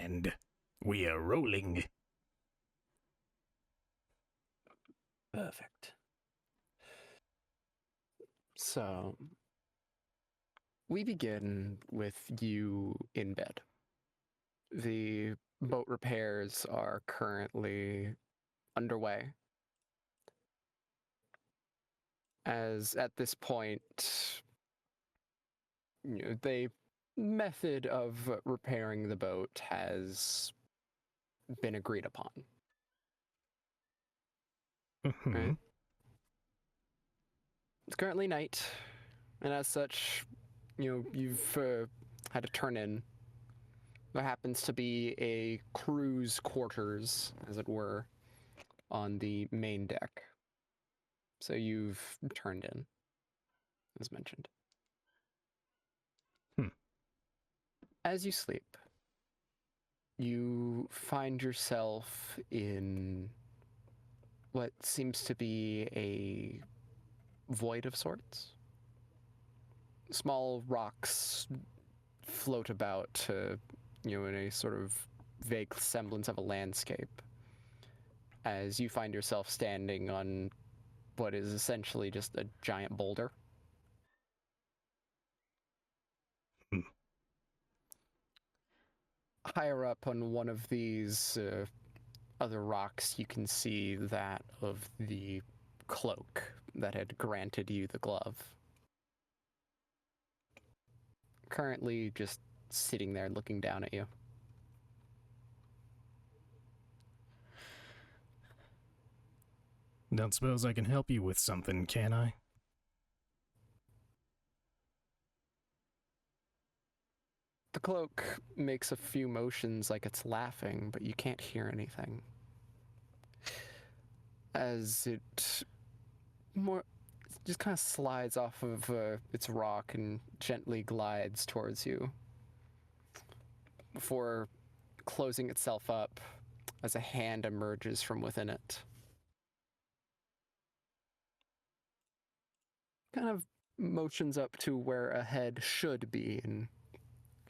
And we are rolling. Perfect. So, we begin with you in bed. The boat repairs are currently underway. As at this point, the method of repairing the boat has been agreed upon. Mm-hmm. Right? It's currently night, and as such, you've had to turn in. There happens to be a crew's quarters, as it were, on the main deck. So you've turned in, as mentioned. As you sleep, you find yourself in what seems to be a void of sorts. Small rocks float about, in a sort of vague semblance of a landscape, as you find yourself standing on what is essentially just a giant boulder. Higher up on one of these other rocks, you can see that of the cloak that had granted you the glove. Currently just sitting there looking down at you. Don't suppose I can help you with something, can I? The cloak makes a few motions like it's laughing, but you can't hear anything. As it just kind of slides off of its rock and gently glides towards you before closing itself up as a hand emerges from within it. Kind of motions up to where a head should be and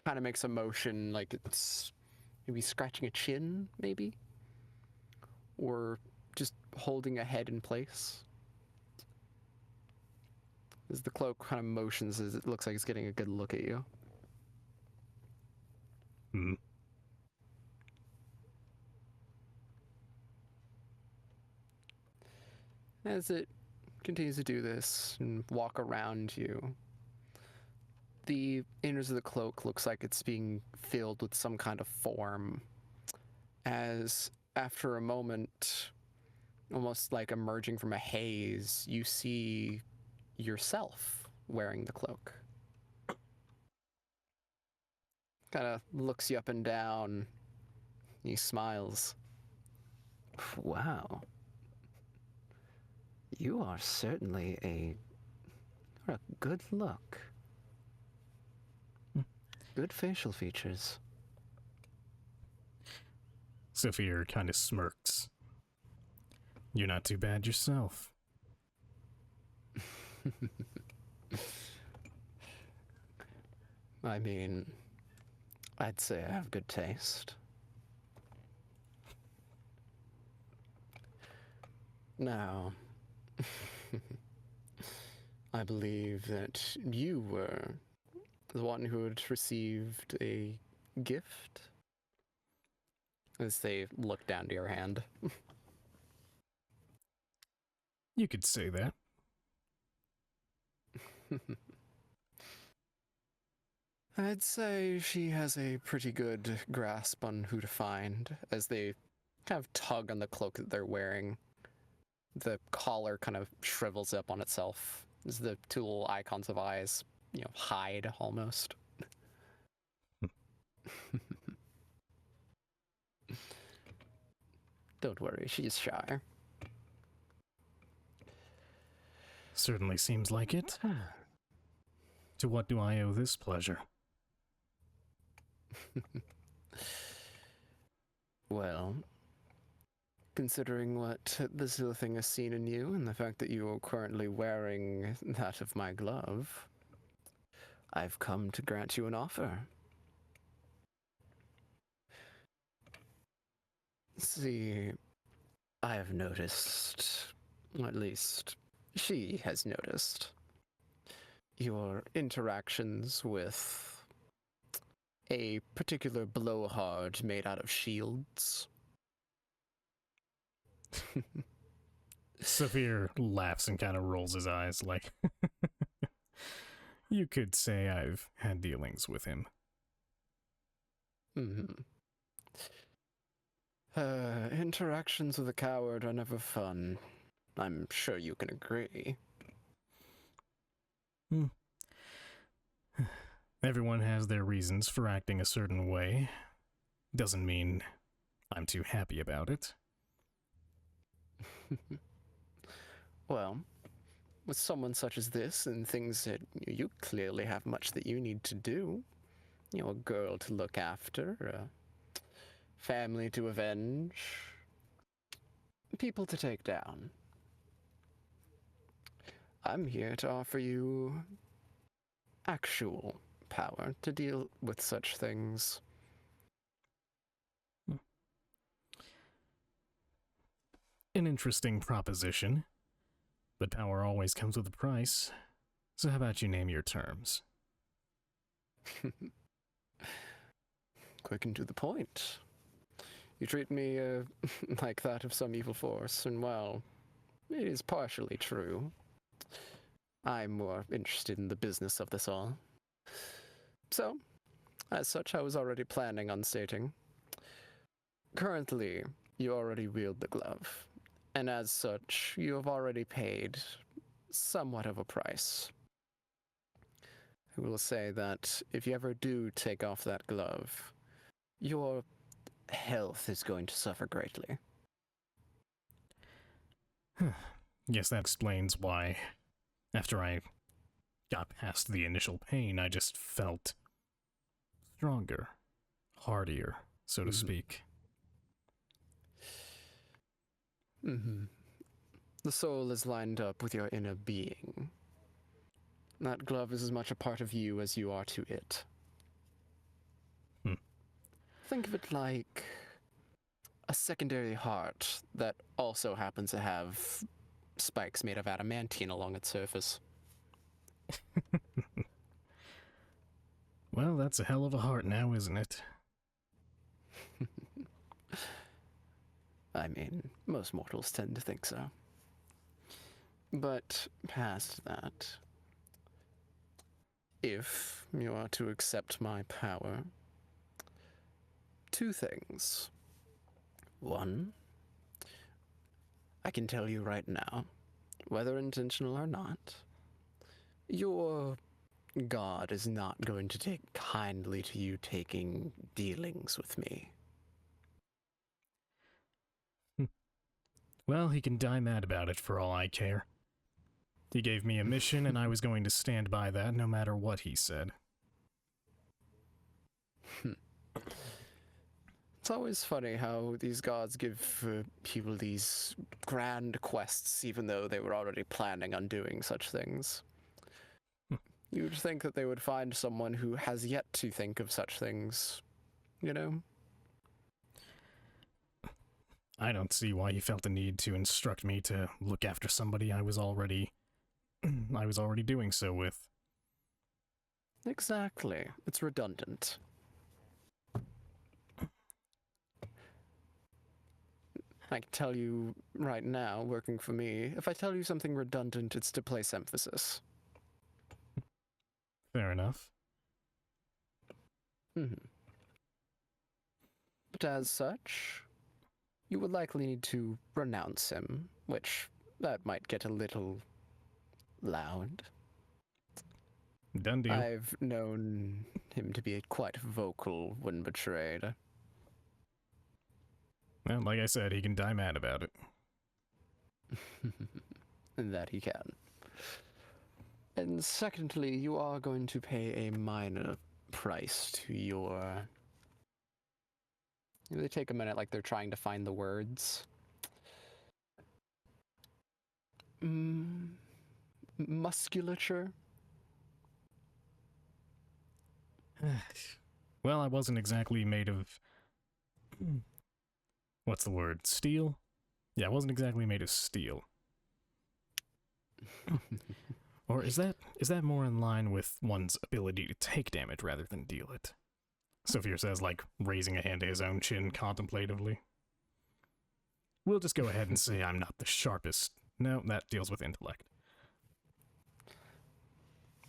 kind of makes a motion like it's maybe scratching a chin, maybe? Or just holding a head in place. As the cloak kind of motions as it looks like it's getting a good look at you. As it continues to do this and walk around you, the innards of the cloak looks like it's being filled with some kind of form. As after a moment, almost like emerging from a haze, you see yourself wearing the cloak. Kind of looks you up and down. He smiles. Wow. You are certainly a good look. Good facial features. Sofir kind of smirks. You're not too bad yourself. I mean, I'd say I have good taste. Now, I believe that you were the one who had received a gift. As they look down to your hand. You could say that. I'd say she has a pretty good grasp on who to find, as they kind of tug on the cloak that they're wearing. The collar kind of shrivels up on itself, as the two little icons of eyes, hide almost. Don't worry, she's shy. Certainly seems like it. To what do I owe this pleasure? Well, considering what this little thing has seen in you and the fact that you are currently wearing that of my glove, I've come to grant you an offer. See, I have noticed, at least she has noticed, your interactions with a particular blowhard made out of shields. Sofir laughs and kind of rolls his eyes like, you could say I've had dealings with him. Interactions with a coward are never fun. I'm sure you can agree. Everyone has their reasons for acting a certain way. Doesn't mean I'm too happy about it. Well, with someone such as this and things that you clearly have much that you need to do, you know, a girl to look after, a family to avenge, people to take down. I'm here to offer you actual power to deal with such things. An interesting proposition, but power always comes with a price. So how about you name your terms? Quick and to the point. You treat me like that of some evil force, and well, it is partially true. I'm more interested in the business of this all. So, as such, I was already planning on stating. Currently, you already wield the glove, and as such, you have already paid somewhat of a price. I will say that if you ever do take off that glove, your health is going to suffer greatly. Guess that explains why, after I got past the initial pain, I just felt stronger, hardier, so to speak. The soul is lined up with your inner being. That glove is as much a part of you as you are to it. Think of it like a secondary heart that also happens to have spikes made of adamantine along its surface. Well, that's a hell of a heart now, isn't it? I mean, most mortals tend to think so. But past that, if you are to accept my power, two things. One, I can tell you right now, whether intentional or not, your god is not going to take kindly to you taking dealings with me. Well, he can die mad about it for all I care. He gave me a mission, and I was going to stand by that no matter what he said. It's always funny how these gods give people these grand quests, even though they were already planning on doing such things. You'd think that they would find someone who has yet to think of such things, you know? I don't see why he felt the need to instruct me to look after somebody I was already doing so with. Exactly. It's redundant. I can tell you right now, working for me, if I tell you something redundant, it's to place emphasis. Fair enough. But as such, you would likely need to renounce him, which that might get a little loud. Done deal. I've known him to be quite vocal when betrayed. Well, like I said, he can die mad about it. That he can. And secondly, you are going to pay a minor price to your... They take a minute like they're trying to find the words. Musculature? Well, I wasn't exactly made of what's the word? Steel? Yeah, it wasn't exactly made of steel. Or is that more in line with one's ability to take damage rather than deal it? Sofir says, like, raising a hand to his own chin contemplatively. We'll just go ahead and say I'm not the sharpest. No, that deals with intellect.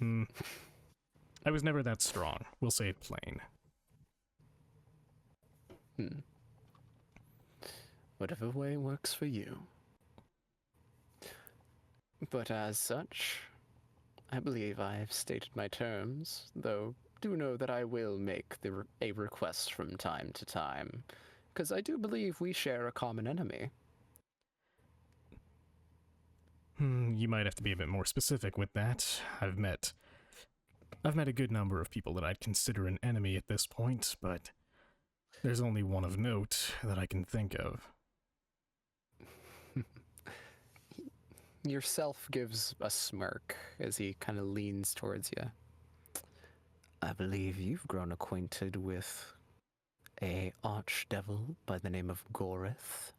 I was never that strong. We'll say it plain. Whatever way works for you. But as such, I believe I have stated my terms, though do know that I will make a request from time to time, because I do believe we share a common enemy. You might have to be a bit more specific with that. I've met a good number of people that I'd consider an enemy at this point, but there's only one of note that I can think of. Yourself gives a smirk as he kind of leans towards you. I believe you've grown acquainted with a archdevil by the name of Gorith.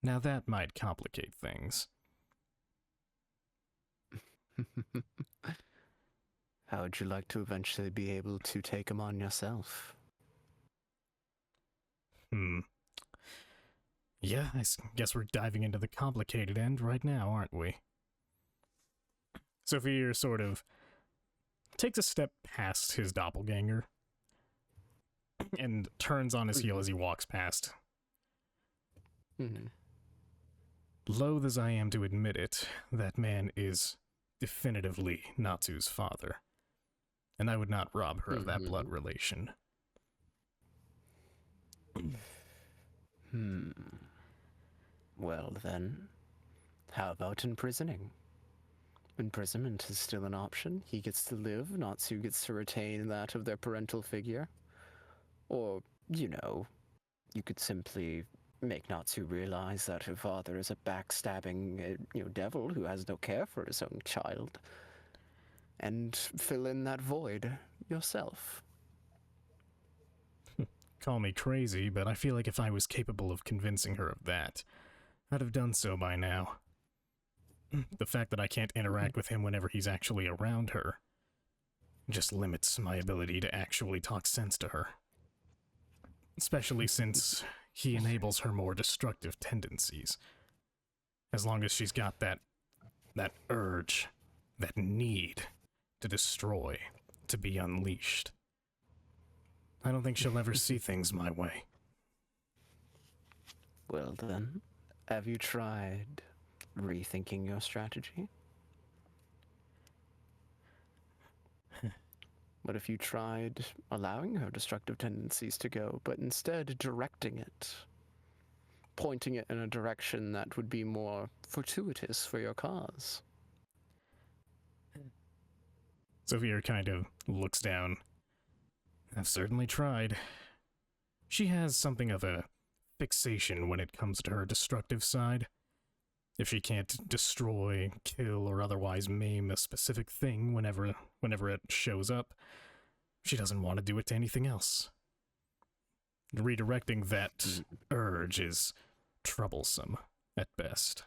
Now that might complicate things. How would you like to eventually be able to take him on yourself? Yeah, I guess we're diving into the complicated end right now, aren't we? Sofir sort of takes a step past his doppelganger and turns on his heel as he walks past. Loath as I am to admit it, that man is definitively Natsu's father, and I would not rob her of that blood relation. Well then, how about imprisoning? Imprisonment is still an option. He gets to live, Natsu gets to retain that of their parental figure. Or, you could simply make Natsu realize that her father is a backstabbing, devil who has no care for his own child. And fill in that void yourself. Call me crazy, but I feel like if I was capable of convincing her of that, I'd have done so by now. The fact that I can't interact with him whenever he's actually around her just limits my ability to actually talk sense to her. Especially since he enables her more destructive tendencies. As long as she's got that urge, that need to destroy, to be unleashed. I don't think she'll ever see things my way. Well then, have you tried rethinking your strategy? What if you tried allowing her destructive tendencies to go, but instead directing it? Pointing it in a direction that would be more fortuitous for your cause? Sofir kind of looks down. I've certainly tried. She has something of a fixation when it comes to her destructive side. If she can't destroy, kill, or otherwise maim a specific thing whenever it shows up, she doesn't want to do it to anything else. Redirecting that urge is troublesome, at best.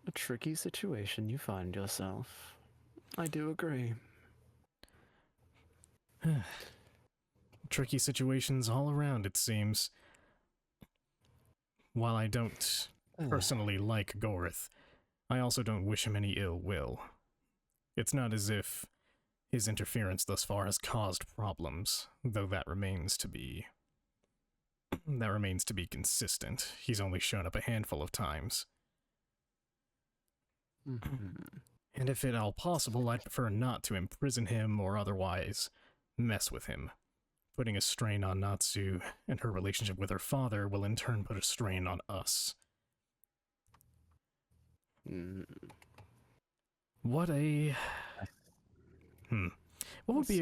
A tricky situation you find yourself. I do agree. Tricky situations all around, it seems. While I don't personally like Gorith, I also don't wish him any ill will. It's not as if his interference thus far has caused problems, though that remains to be consistent. He's only shown up a handful of times. And if at all possible, I'd prefer not to imprison him or otherwise mess with him. Putting a strain on Natsu and her relationship with her father will in turn put a strain on us. What a... What would be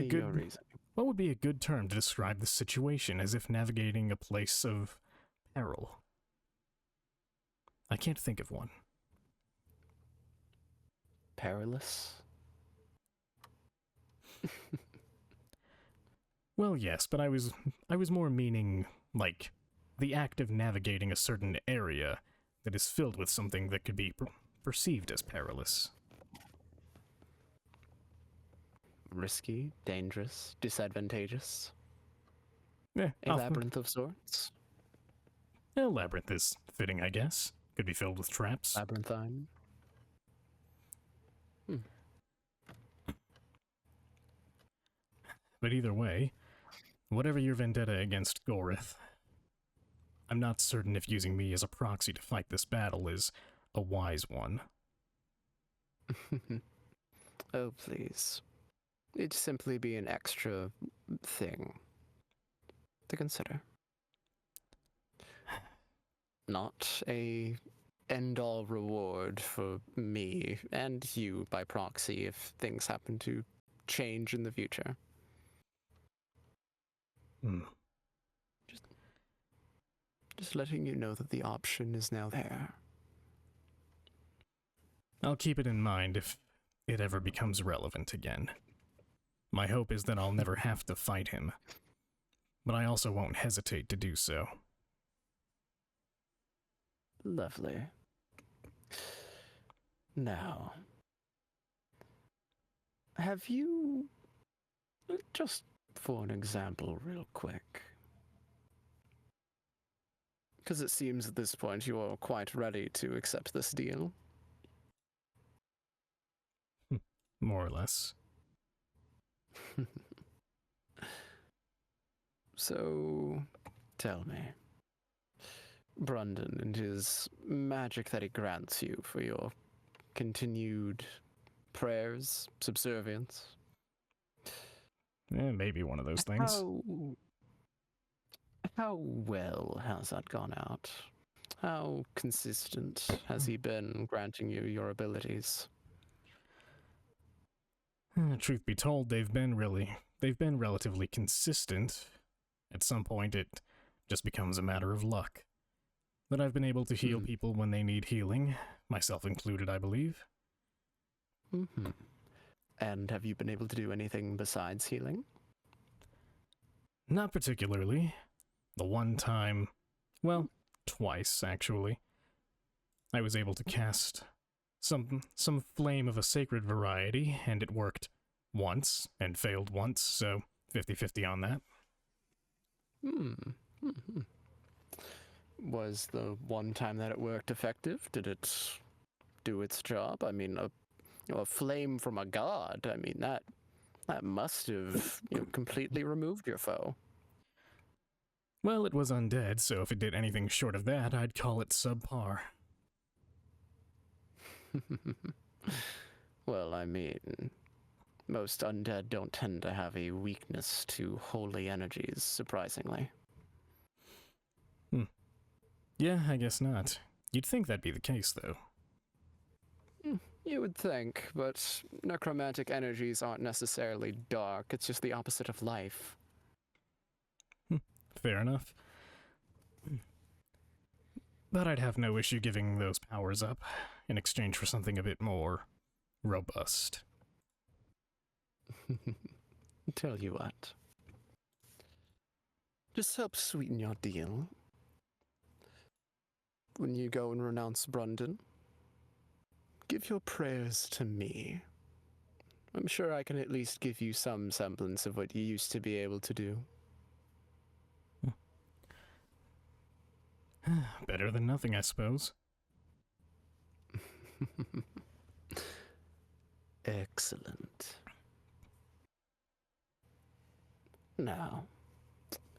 a good term to describe the situation as if navigating a place of peril? I can't think of one. perilous? Well, yes, but I was more meaning, like, the act of navigating a certain area that is filled with something that could be perceived as perilous. Risky, dangerous, disadvantageous? Eh, A labyrinth of sorts? a labyrinth is fitting, I guess. Could be filled with traps. Labyrinthine? But either way, whatever your vendetta against Gorith, I'm not certain if using me as a proxy to fight this battle is a wise one. Oh, please. It'd simply be an extra thing to consider. Not a end-all reward for me and you by proxy if things happen to change in the future. Hmm. Just letting you know that the option is now there. I'll keep it in mind if it ever becomes relevant again. My hope is that I'll never have to fight him, but I also won't hesitate to do so. Lovely. Now, have you, just for an example real quick, because it seems at this point you are quite ready to accept this deal. More or less. So, tell me, Brundon and his magic that he grants you for your continued prayers, subservience. Maybe one of those things. How well has that gone out? How consistent has he been granting you your abilities? Truth be told, they've been relatively consistent. At some point, it just becomes a matter of luck. But I've been able to heal people when they need healing, myself included, I believe. Mm-hmm. And have you been able to do anything besides healing? Not particularly. The one time, well, twice, actually. I was able to cast some flame of a sacred variety, and it worked once, and failed once, so 50-50 on that. Mm-hmm. Was the one time that it worked effective? Did it do its job? I mean, a flame from a god, I mean, that must have completely removed your foe. Well, it was undead, so if it did anything short of that, I'd call it subpar. Well, I mean, most undead don't tend to have a weakness to holy energies, surprisingly. Yeah, I guess not. You'd think that'd be the case, though. You would think, but necromantic energies aren't necessarily dark. It's just the opposite of life. Fair enough. But I'd have no issue giving those powers up in exchange for something a bit more robust. Tell you what. Just help sweeten your deal. When you go and renounce Brundon, give your prayers to me. I'm sure I can at least give you some semblance of what you used to be able to do. Better than nothing, I suppose. Excellent. Now,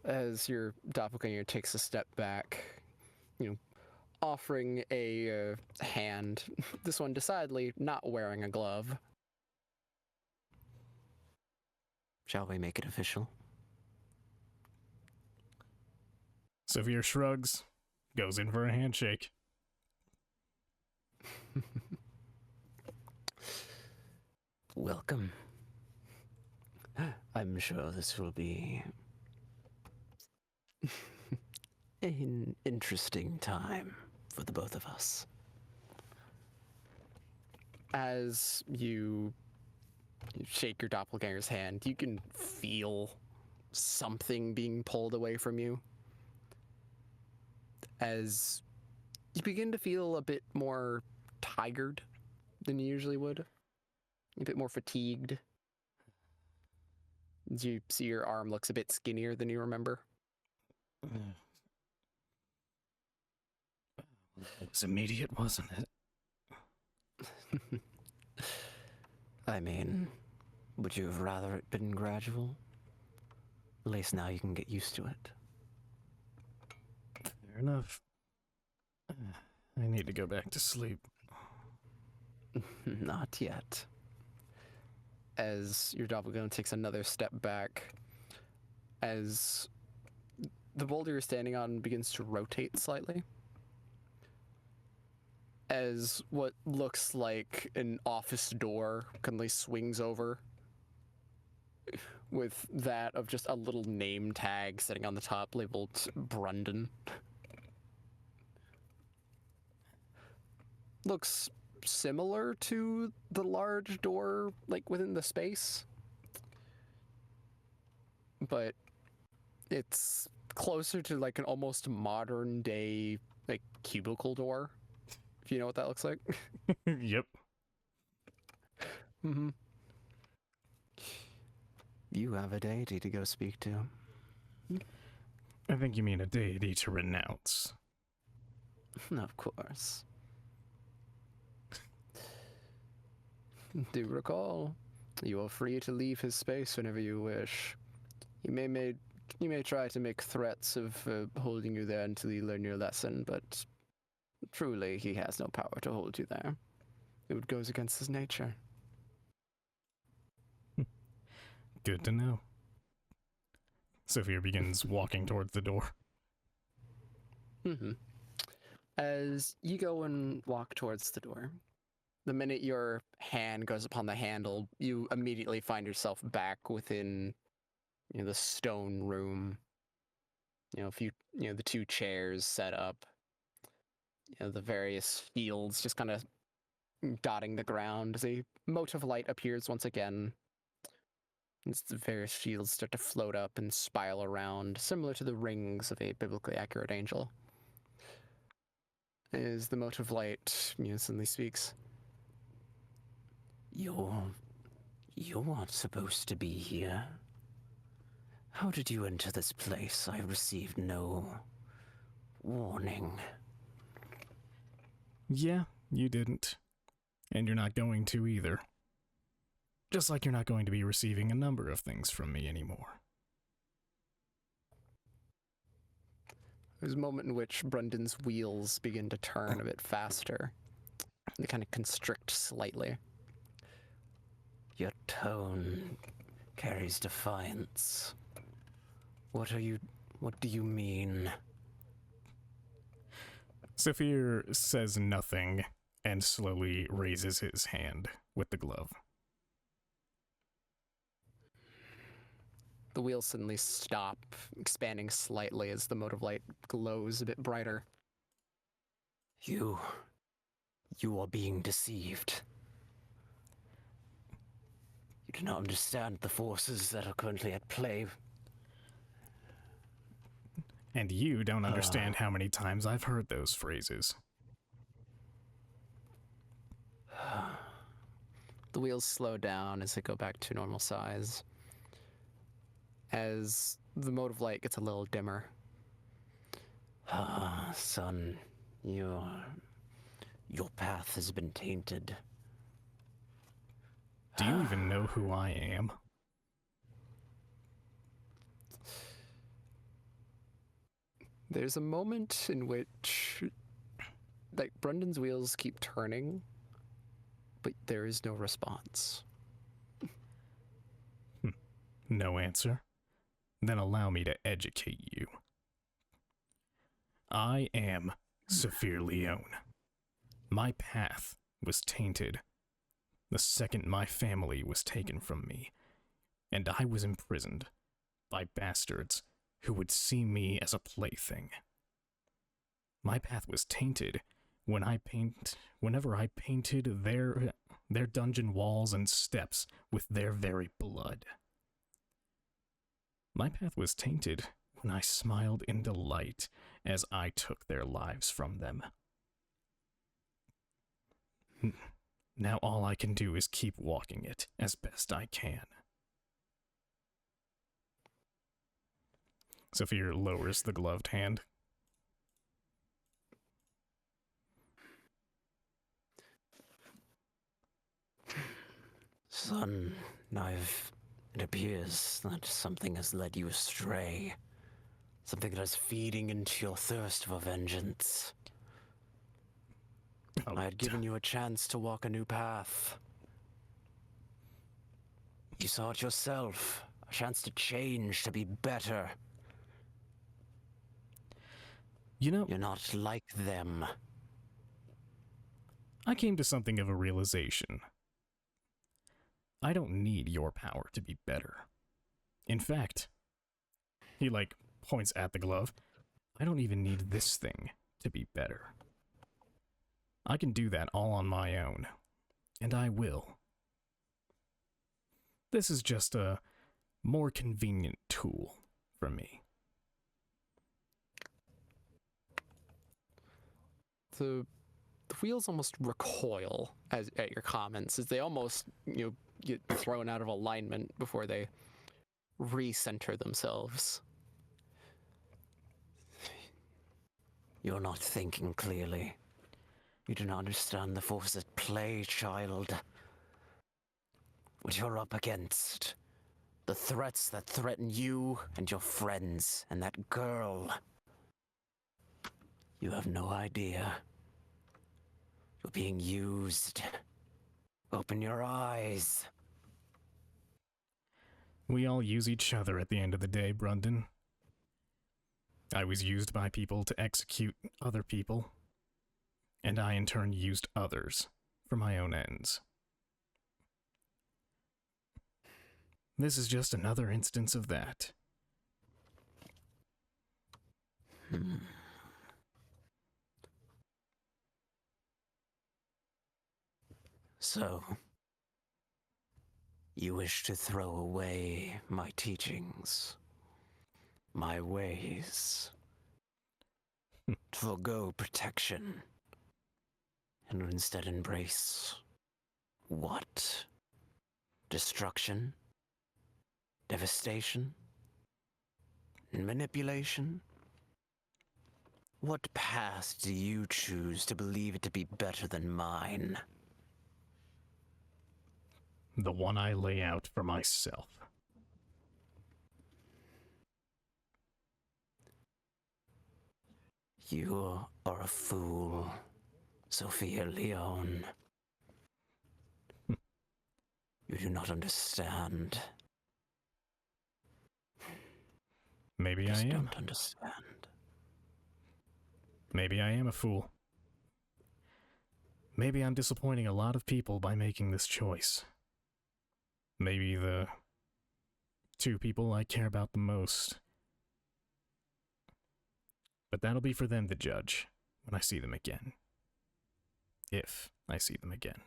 as your doppelganger takes a step back, offering a hand, this one decidedly not wearing a glove. Shall we make it official? Sofir shrugs, goes in for a handshake. Welcome. I'm sure this will be an interesting time for the both of us. as you shake your doppelganger's hand, you can feel something being pulled away from you. As you begin to feel a bit more tired than you usually would, a bit more fatigued. As you see your arm looks a bit skinnier than you remember. It was immediate, wasn't it? I mean, would you have rather it been gradual? At least now you can get used to it. Fair enough. I need to go back to sleep. Not yet. As your doppelganger takes another step back, as the boulder you're standing on begins to rotate slightly, as what looks like an office door suddenly swings over, with that of just a little name tag sitting on the top labeled Brundon. Looks similar to the large door, like, within the space, but it's closer to, like, an almost modern day, like, cubicle door, if you know what that looks like. Yep. Mm-hmm. You have a deity to go speak to. I think you mean a deity to renounce. Of course. Do recall, you are free to leave his space whenever you wish. You may try to make threats of holding you there until you learn your lesson, but truly he has no power to hold you there. It goes against his nature. Good to know. Sofir begins walking towards the door. Mm-hmm. As you go and walk towards the door, the minute your hand goes upon the handle, you immediately find yourself back within, the stone room. The two chairs set up. The various fields just kind of dotting the ground as a mote of light appears once again. As the various shields start to float up and spiral around, similar to the rings of a biblically accurate angel. As the mote of light suddenly speaks. You're not supposed to be here. How did you enter this place? I received no warning. Yeah, you didn't. And you're not going to either. Just like you're not going to be receiving a number of things from me anymore. There's a moment in which Brundon's wheels begin to turn a bit faster. They kind of constrict slightly. Your tone carries defiance. What do you mean? Sofir says nothing and slowly raises his hand with the glove. The wheels suddenly stop, expanding slightly as the mote of light glows a bit brighter. You are being deceived. You do not understand the forces that are currently at play. And you don't understand how many times I've heard those phrases. The wheels slow down as they go back to normal size. As the mote of light gets a little dimmer. Son, your path has been tainted. Do you even know who I am? There's a moment in which, like, Brundon's wheels keep turning, but there is no response. No answer? Then allow me to educate you. I am Sofir Leone. My path was tainted the second my family was taken from me, and I was imprisoned by bastards who would see me as a plaything. My path was tainted whenever I painted their dungeon walls and steps with their very blood. My path was tainted when I smiled in delight as I took their lives from them. Now all I can do is keep walking it as best I can. Sofir lowers the gloved hand. Son, it appears that something has led you astray. Something that is feeding into your thirst for vengeance. Oh, I had given you a chance to walk a new path. You saw it yourself. A chance to change, to be better. you know, You're not like them. I came to something of a realization. I don't need your power to be better. In fact, he points at the glove. I don't even need this thing to be better. I can do that all on my own, and I will. This is just a more convenient tool for me. The wheels almost recoil at your comments, as they almost get thrown out of alignment before they recenter themselves. You're not thinking clearly. You do not understand the forces at play, child. What you're up against. The threats that threaten you and your friends and that girl. You have no idea. You're being used. Open your eyes. We all use each other at the end of the day, Brundon. I was used by people to execute other people, and I in turn used others for my own ends. This is just another instance of that. So, you wish to throw away my teachings, my ways, to forgo protection, and instead embrace what? Destruction? Devastation? Manipulation? What path do you choose to believe it to be better than mine? The one I lay out for myself. You are a fool, Sofir Leon. You do not understand. Maybe I Just am. don't understand. Maybe I am a fool. Maybe I'm disappointing a lot of people by making this choice. Maybe the two people I care about the most. But that'll be for them to judge when I see them again. If I see them again.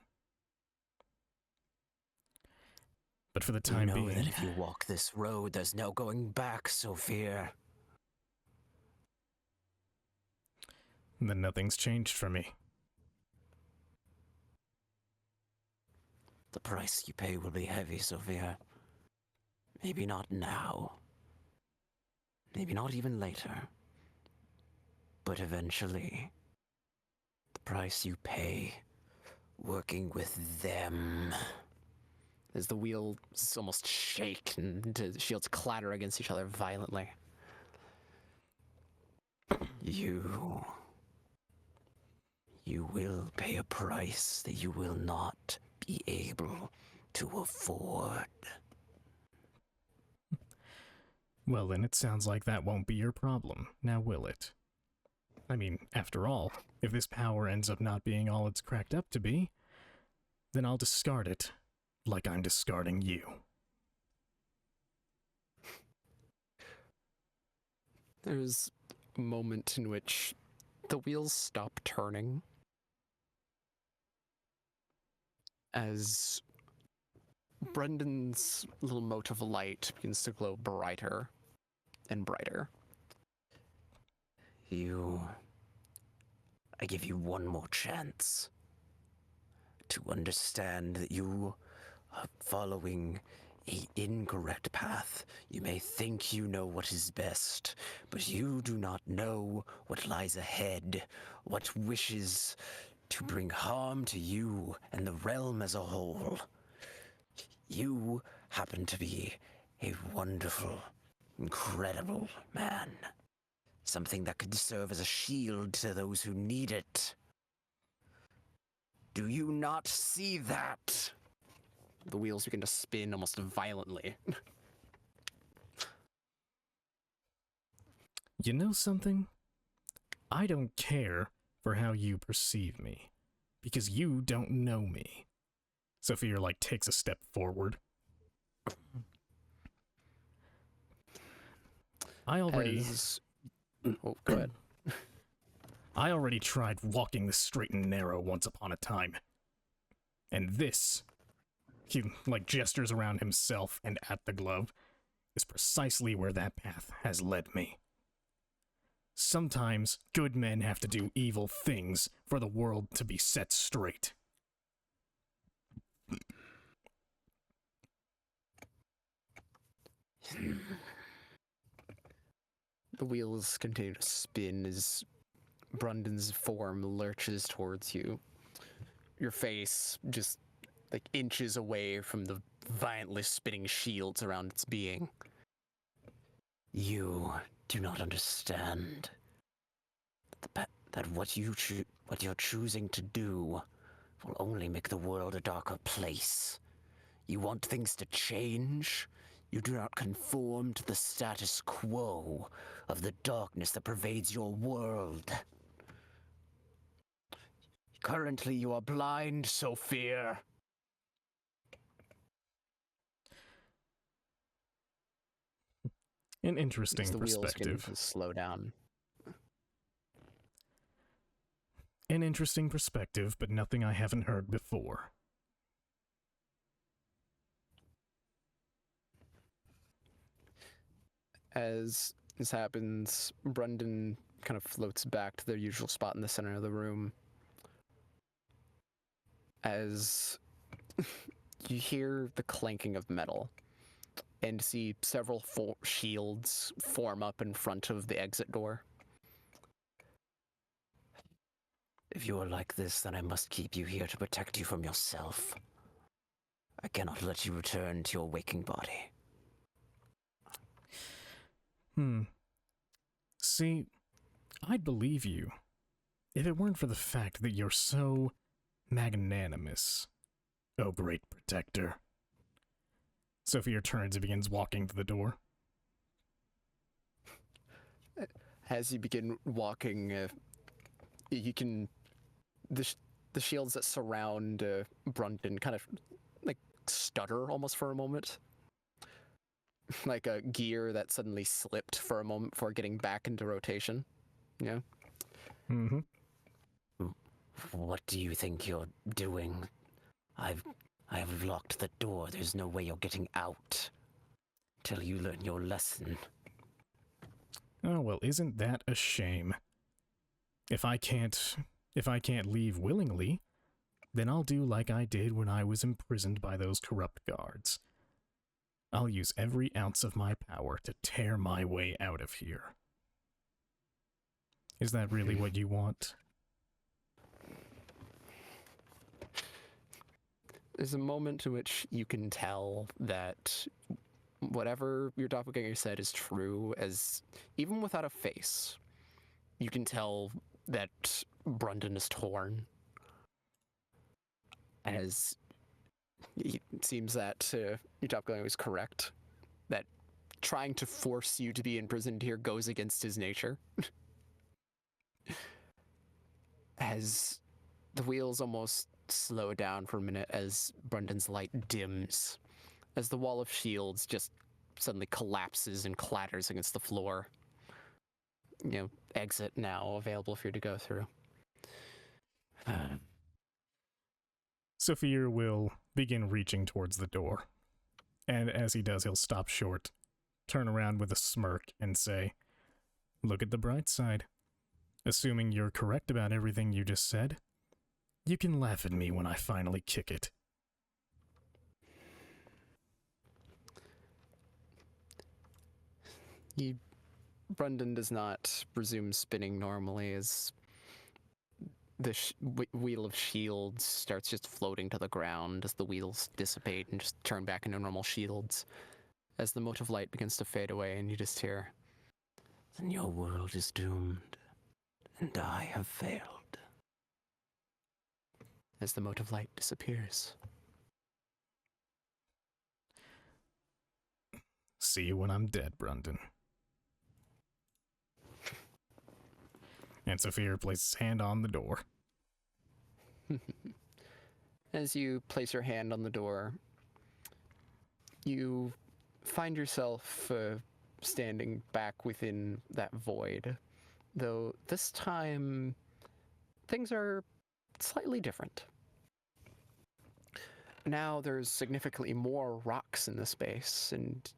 But for the time you know being... that if you walk this road, there's no going back, Sofir. Then nothing's changed for me. The price you pay will be heavy, Sofir. Maybe not now. Maybe not even later. But eventually, the price you pay working with them. As the wheels almost shake and the shields clatter against each other violently. You will pay a price that you will not be able to afford. Well, then it sounds like that won't be your problem, now will it? I mean, after all, if this power ends up not being all it's cracked up to be, then I'll discard it, like I'm discarding you. There's a moment in which the wheels stop turning. as Brendan's little mote of light begins to glow brighter and brighter. I give you one more chance to understand that you are following an incorrect path. You may think you know what is best, but you do not know what lies ahead, what wishes to bring harm to you and the realm as a whole. You happen to be a wonderful, incredible man. Something that could serve as a shield to those who need it. Do you not see that? The wheels begin to spin almost violently. You know something? I don't care for how you perceive me, because you don't know me. Sofir, takes a step forward. Oh, go ahead. I already tried walking the straight and narrow once upon a time. And this, he, gestures around himself and at the glove, is precisely where that path has led me. Sometimes good men have to do evil things for the world to be set straight. The wheels continue to spin as Brunden's form lurches towards you. Your face just inches away from the violently spinning shields around its being. You do not understand that what you're choosing to do will only make the world a darker place. You want things to change? You do not conform to the status quo of the darkness that pervades your world. Currently, you are blind, Sofir. An interesting the wheels begin perspective. to slow down. An interesting perspective, but nothing I haven't heard before. As this happens, Brendan kind of floats back to their usual spot in the center of the room. As you hear the clanking of metal and see several shields form up in front of the exit door. If you are like this, then I must keep you here to protect you from yourself. I cannot let you return to your waking body. See, I'd believe you if it weren't for the fact that you're so magnanimous, oh great protector. Sofir turns and begins walking to the door. As you begin walking, you can... The shields that surround Brunton kind of stutter almost for a moment. Like a gear that suddenly slipped for a moment before getting back into rotation. Yeah. Mm-hmm. What do you think you're doing? I have locked the door. There's no way you're getting out till you learn your lesson. Oh, well, isn't that a shame? If I can't leave willingly, then I'll do like I did when I was imprisoned by those corrupt guards. I'll use every ounce of my power to tear my way out of here. Is that really what you want? There's a moment in which you can tell that whatever your doppelganger said is true, as even without a face, you can tell that Brundan is torn. As it seems that your doppelganger was correct, that trying to force you to be imprisoned here goes against his nature. As the wheels almost slow down for a minute as Brundan's light dims, as the wall of shields just suddenly collapses and clatters against the floor. Exit now available for you to go through. Sofir will begin reaching towards the door. And as he does, he'll stop short, turn around with a smirk, and say, "Look at the bright side. Assuming you're correct about everything you just said, you can laugh at me when I finally kick it." Brendan does not resume spinning normally as the wheel of shields starts just floating to the ground as the wheels dissipate and just turn back into normal shields. As the mote of light begins to fade away and you just hear, "Then your world is doomed, and I have failed." As the mote of light disappears. "See you when I'm dead, Brendan." And Sofir places his hand on the door. As you place your hand on the door, you find yourself standing back within that void, though this time things are slightly different. Now there's significantly more rocks in the space, and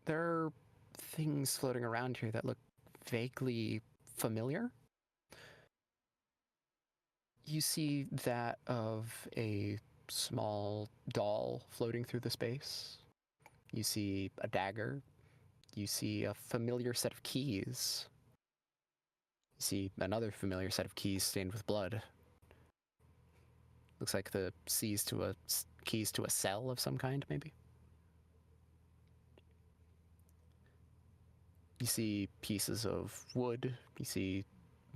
there are things floating around here that look vaguely familiar. You see that of a small doll floating through the space. You see a dagger. You see a familiar set of keys. You see another familiar set of keys stained with blood. Looks like the keys to a cell of some kind, maybe. You see pieces of wood. You see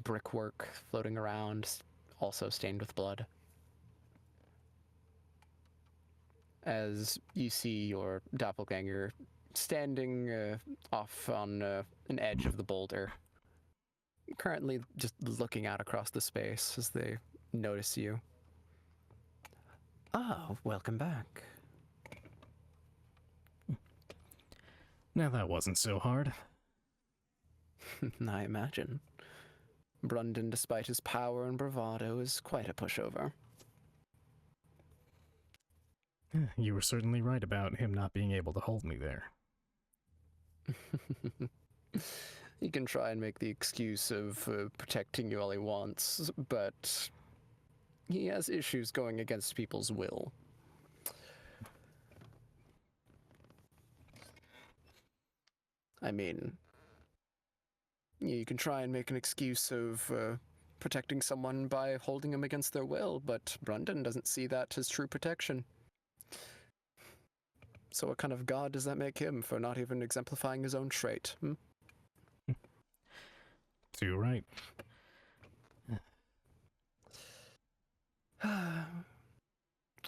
brickwork floating around, also stained with blood. As you see your doppelganger standing off on an edge of the boulder, currently just looking out across the space as they notice you. "Oh, welcome back." Now that wasn't so hard. I imagine. Brendan, despite his power and bravado, is quite a pushover. You were certainly right about him not being able to hold me there. He can try and make the excuse of protecting you all he wants, but he has issues going against people's will. I mean, you can try and make an excuse of protecting someone by holding them against their will, but Brendan doesn't see that as true protection. So what kind of god does that make him for not even exemplifying his own trait? Too right.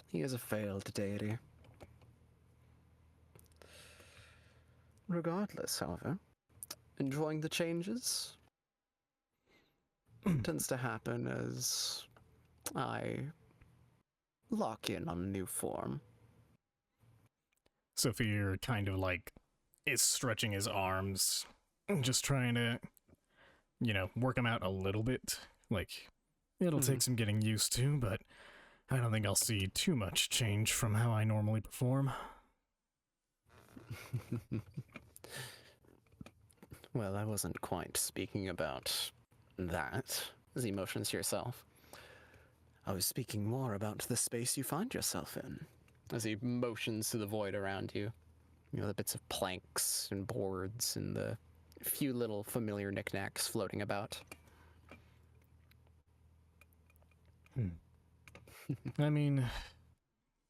He is a failed deity. Regardless, however, enjoying the changes tends to happen as I lock in on a new form. Sofir kind of like is stretching his arms, just trying to, work them out a little bit. Like, it'll take some getting used to, but I don't think I'll see too much change from how I normally perform. Well, I wasn't quite speaking about that, as he motions to yourself. I was speaking more about the space you find yourself in, as he motions to the void around you. The bits of planks and boards and the few little familiar knickknacks floating about. I mean,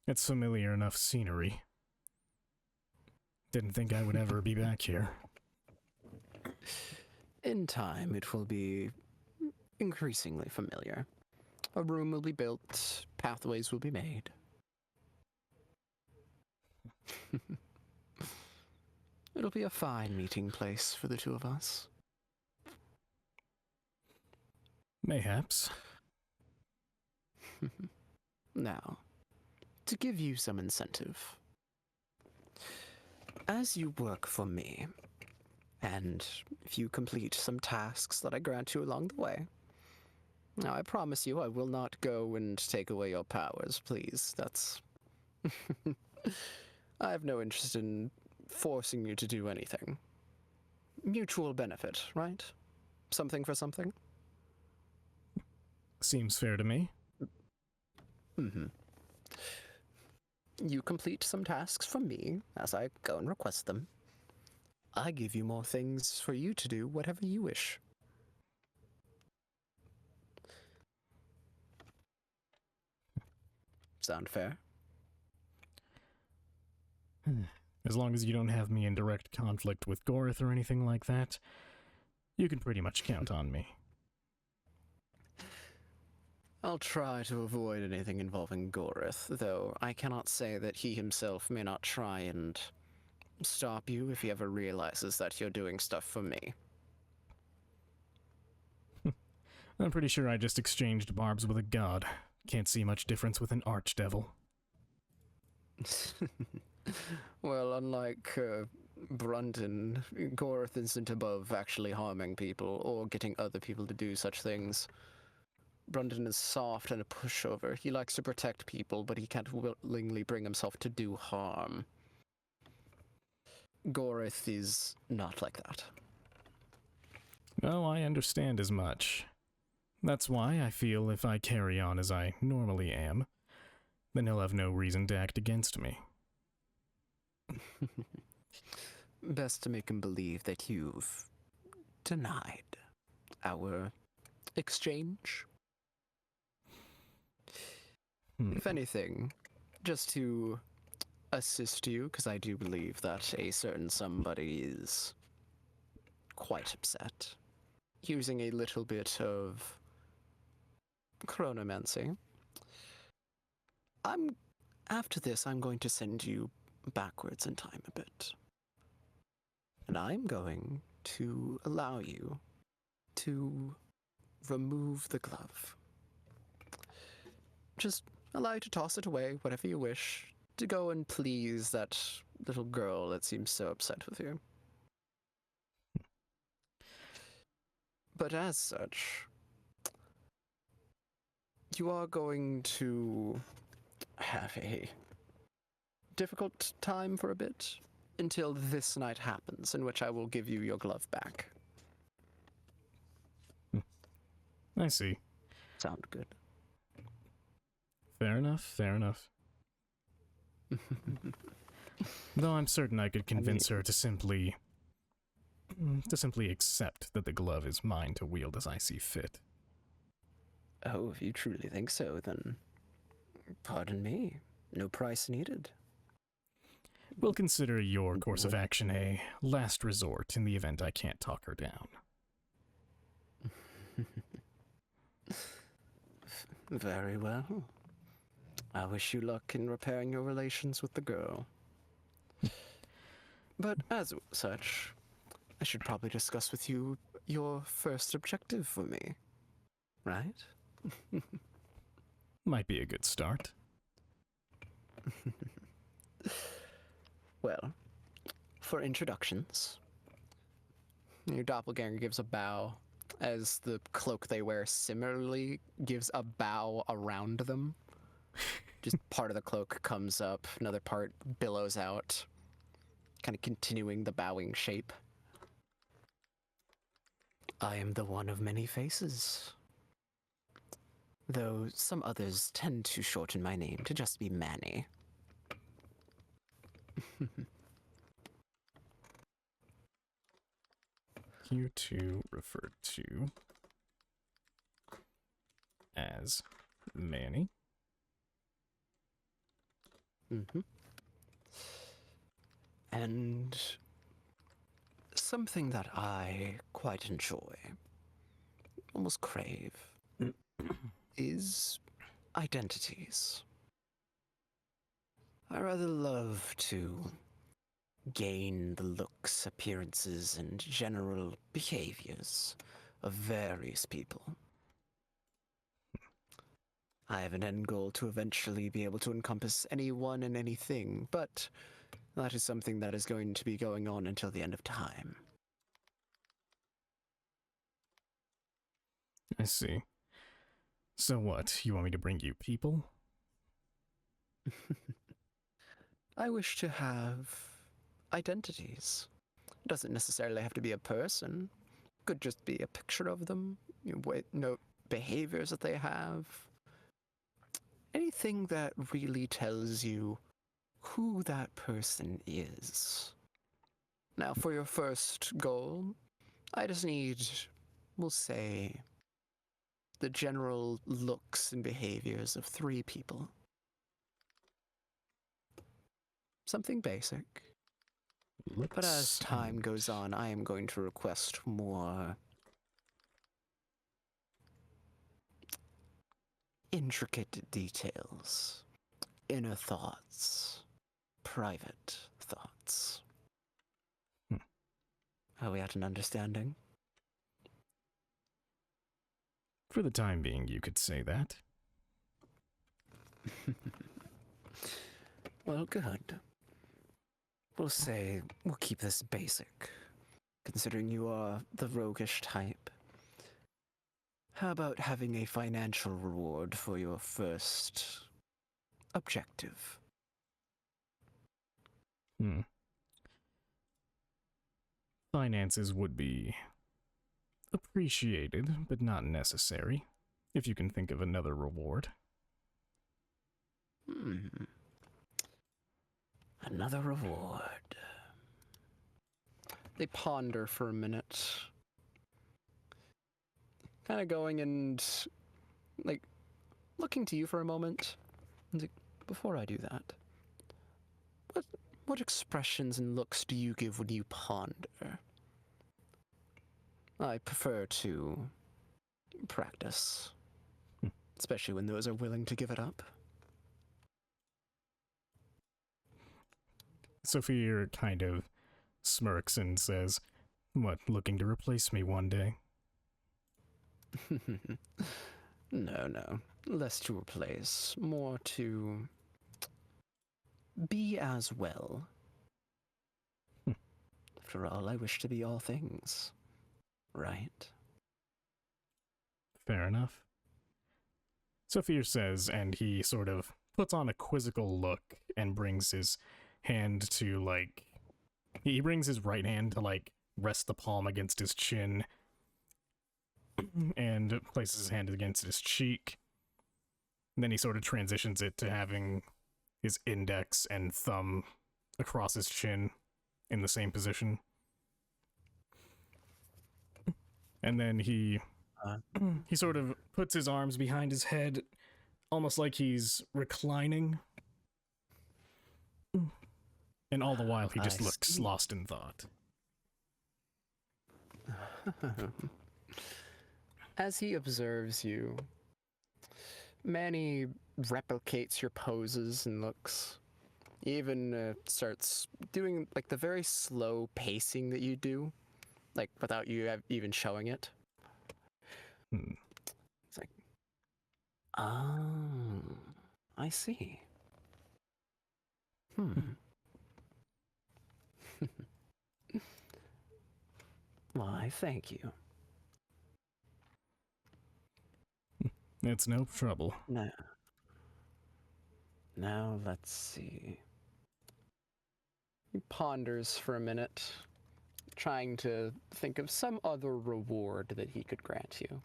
it's familiar enough scenery. Didn't think I would ever be back here. In time, it will be increasingly familiar. A room will be built, pathways will be made. It'll be a fine meeting place for the two of us. Mayhaps. Now, to give you some incentive. As you work for me, and if you complete some tasks that I grant you along the way, Now, I promise you I will not go and take away your powers, please. That's... I have no interest in forcing you to do anything. Mutual benefit, right? Something for something? Seems fair to me. Mm-hmm. You complete some tasks from me as I go and request them. I give you more things for you to do, whatever you wish. Sound fair? As long as you don't have me in direct conflict with Gorith or anything like that, you can pretty much count on me. I'll try to avoid anything involving Gorith, though I cannot say that he himself may not try and stop you if he ever realizes that you're doing stuff for me. I'm pretty sure I just exchanged barbs with a god. Can't see much difference with an archdevil. Well, unlike Brunton, Gorith isn't above actually harming people or getting other people to do such things. Brunton is soft and a pushover. He likes to protect people, but he can't willingly bring himself to do harm. Gorith is not like that. Oh, I understand as much. That's why I feel if I carry on as I normally am, then he'll have no reason to act against me. Best to make him believe that you've denied our exchange. If anything, just to assist you, because I do believe that a certain somebody is quite upset, using a little bit of chronomancy. After this, I'm going to send you backwards in time a bit. And I'm going to allow you to remove the glove. Just allow you to toss it away, whatever you wish, to go and please that little girl that seems so upset with you. But as such, you are going to have a difficult time for a bit until this night happens, in which I will give you your glove back. I see. Sound good? Fair enough, fair enough. Though I'm certain I could convince her to simply accept that the glove is mine to wield as I see fit. Oh, if you truly think so, then pardon me. No price needed. We'll consider your course of action a last resort in the event I can't talk her down. Very well. I wish you luck in repairing your relations with the girl. But as such, I should probably discuss with you your first objective for me, right? Might be a good start. Well, for introductions, your doppelganger gives a bow as the cloak they wear similarly gives a bow around them. Just part of the cloak comes up, another part billows out, kind of continuing the bowing shape. I am the one of many faces, though some others tend to shorten my name to just be Manny. You two referred to as Manny. Mm-hmm. And something that I quite enjoy, almost crave, is identities. I rather love to gain the looks, appearances, and general behaviors of various people. I have an end goal to eventually be able to encompass anyone and anything, but that is something that is going to be going on until the end of time. I see. So what? You want me to bring you people? I wish to have identities. It doesn't necessarily have to be a person. Could just be a picture of them. Note behaviors that they have. Anything that really tells you who that person is. Now, for your first goal, I just need, we'll say, the general looks and behaviors of 3 people. Something basic. But as time goes on, I am going to request more intricate details, inner thoughts, private thoughts. Are we at an understanding? For the time being, you could say that. Well, good. We'll keep this basic, considering you are the roguish type. How about having a financial reward for your first objective? Finances would be appreciated, but not necessary, if you can think of another reward. Another reward. They ponder for a minute. Kind of going and, like, looking to you for a moment. Like, before I do that, what expressions and looks do you give when you ponder? I prefer to practice, especially when those are willing to give it up. Sofir kind of smirks and says, "What, looking to replace me one day?" No. Less to replace, more to be as well. After all, I wish to be all things, right? Fair enough. Sofir says, and he sort of puts on a quizzical look and brings his hand to, like, he brings his right hand to, like, rest the palm against his chin and places his hand against his cheek. And then he sort of transitions it to having his index and thumb across his chin in the same position. And then he sort of puts his arms behind his head, almost like he's reclining. And all the while, he just looks lost in thought. As he observes you, Manny replicates your poses and looks. He even starts doing, like, the very slow pacing that you do, like, without you even showing it. It's like, oh, I see. Why, thank you. It's no trouble. Now let's see. He ponders for a minute, trying to think of some other reward that he could grant you.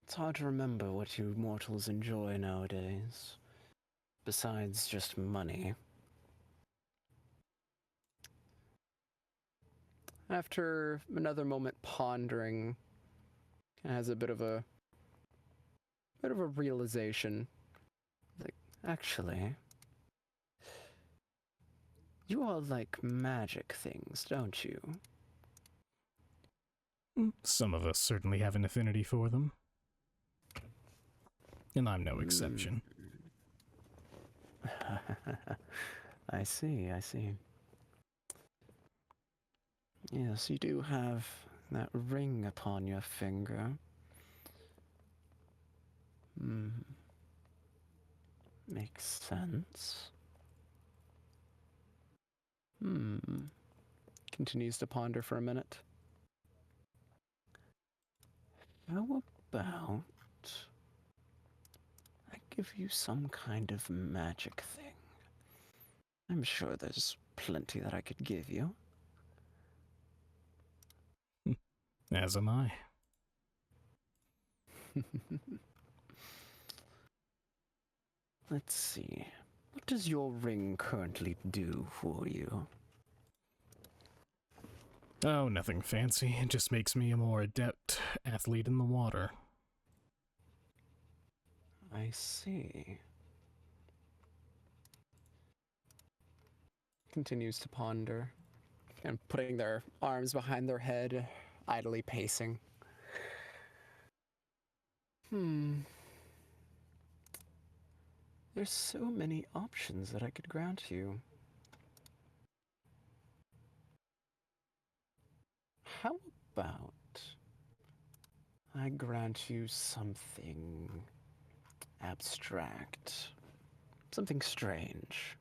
It's hard to remember what you mortals enjoy nowadays, besides just money. After another moment pondering, he has a bit of a realization. Like, actually, you all like magic things, don't you? Some of us certainly have an affinity for them. And I'm no exception. I see. Yes, you do have that ring upon your finger. Makes sense. Continues to ponder for a minute. How about I give you some kind of magic thing? I'm sure there's plenty that I could give you. As am I. Let's see. What does your ring currently do for you? Oh, nothing fancy. It just makes me a more adept athlete in the water. I see. Continues to ponder and putting their arms behind their head, idly pacing. There's so many options that I could grant you. How about I grant you something abstract, something strange?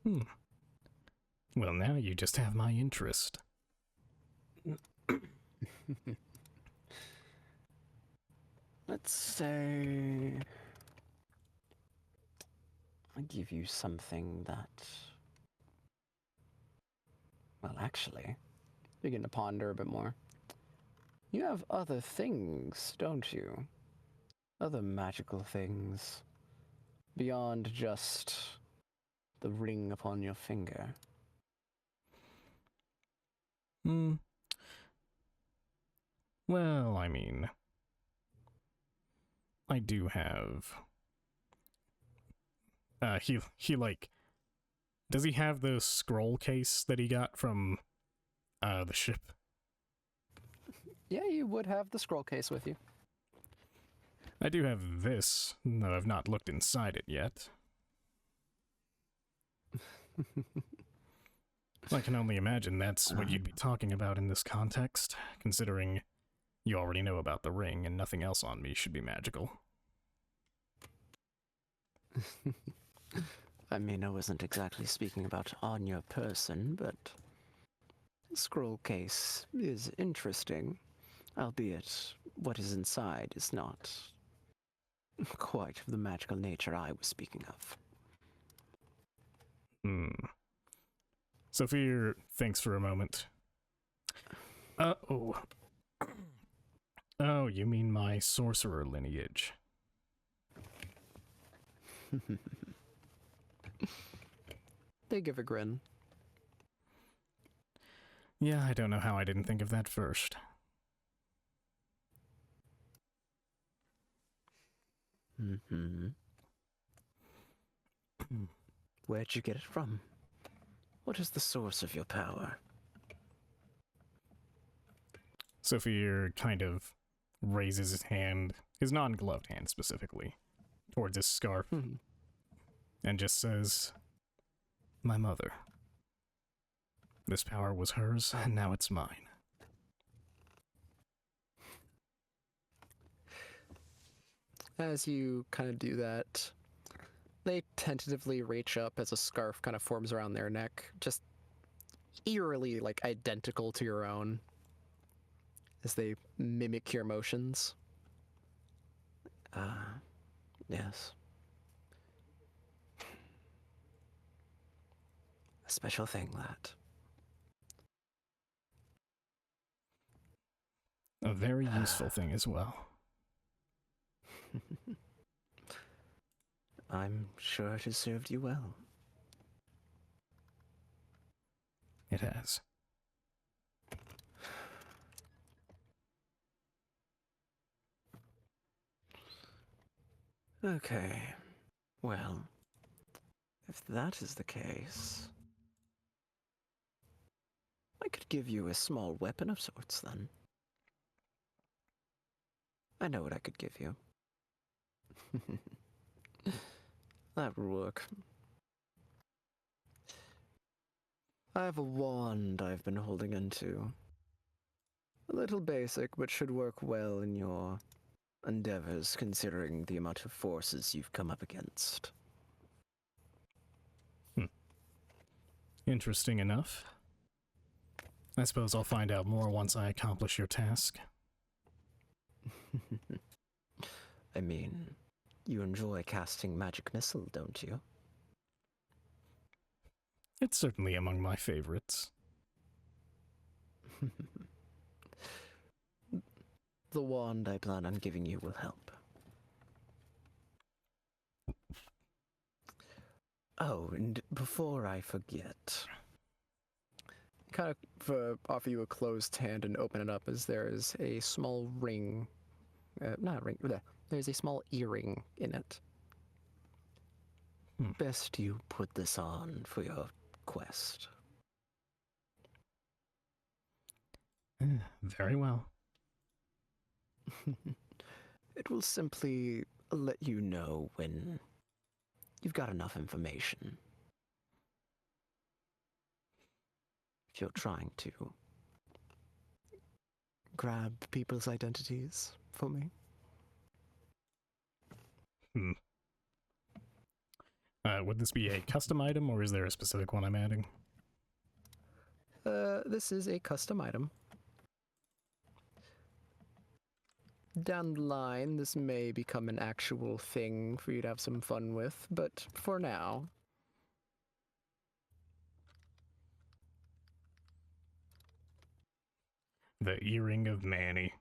Well, now you just have my interest. Let's say I give you something that, well, actually, Begin to ponder a bit more. you have other things, don't you? Other magical things beyond just the ring upon your finger. Well, I mean, I do have. He like. Does he have the scroll case that he got from, the ship? Yeah, you would have the scroll case with you. I do have this, though I've not looked inside it yet. I can only imagine that's what you'd be talking about in this context, considering you already know about the ring and nothing else on me should be magical. I mean, I wasn't exactly speaking about on your person, but the scroll case is interesting, albeit what is inside is not quite of the magical nature I was speaking of. Sofir thinks for a moment. Oh, you mean my sorcerer lineage? They give a grin. Yeah, I don't know how I didn't think of that first. Where'd you get it from? What is the source of your power? Sofir kind of raises his hand, his non-gloved hand specifically, towards his scarf, and just says, "My mother. This power was hers, and now it's mine." As you kind of do that, they tentatively reach up as a scarf kind of forms around their neck, just eerily like identical to your own, as they mimic your motions. Yes. A special thing, that. A very useful thing as well. I'm sure it has served you well. It has. Okay. Well, if that is the case, I could give you a small weapon of sorts, then. I know what I could give you. That would work. I have a wand I've been holding onto. A little basic, but should work well in your endeavors, considering the amount of forces you've come up against. Interesting enough. I suppose I'll find out more once I accomplish your task. I mean, you enjoy casting magic missile, don't you? It's certainly among my favorites. The wand I plan on giving you will help. Oh, and before I forget, Kind of offer you a closed hand and open it up as there is a small ring. Not a ring. There's a small earring in it. best you put this on for your quest. Very well. It will simply let you know when you've got enough information. If you're trying to grab people's identities for me. Would this be a custom item, or is there a specific one I'm adding? This is a custom item. Down the line, this may become an actual thing for you to have some fun with, but for now... The earring of Manny.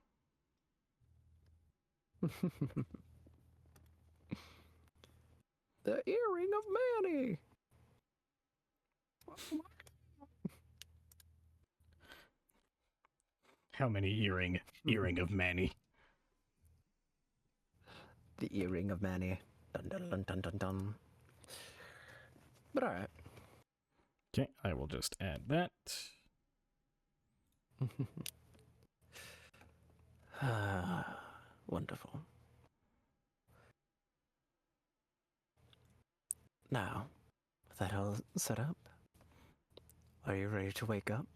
The earring of Manny! How many earring of Manny? The earring of Manny. Dun dun dun dun dun dun. But alright. Okay, I will just add that. Wonderful. Now, with that all set up, are you ready to wake up?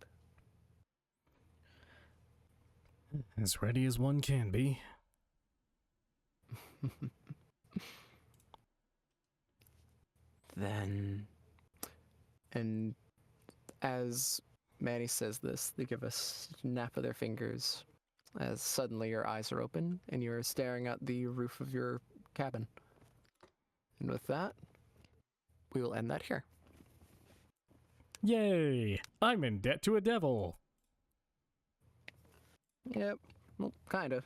As ready as one can be. Then... And as Manny says this, they give a snap of their fingers as suddenly your eyes are open and you're staring at the roof of your cabin. And with that, we will end that here. Yay! I'm in debt to a devil! Yep, well, kind of.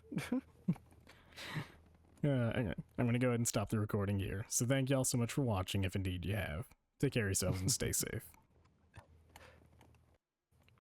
I'm gonna go ahead and stop the recording here. So thank y'all so much for watching, if indeed you have. Take care of yourselves and stay safe.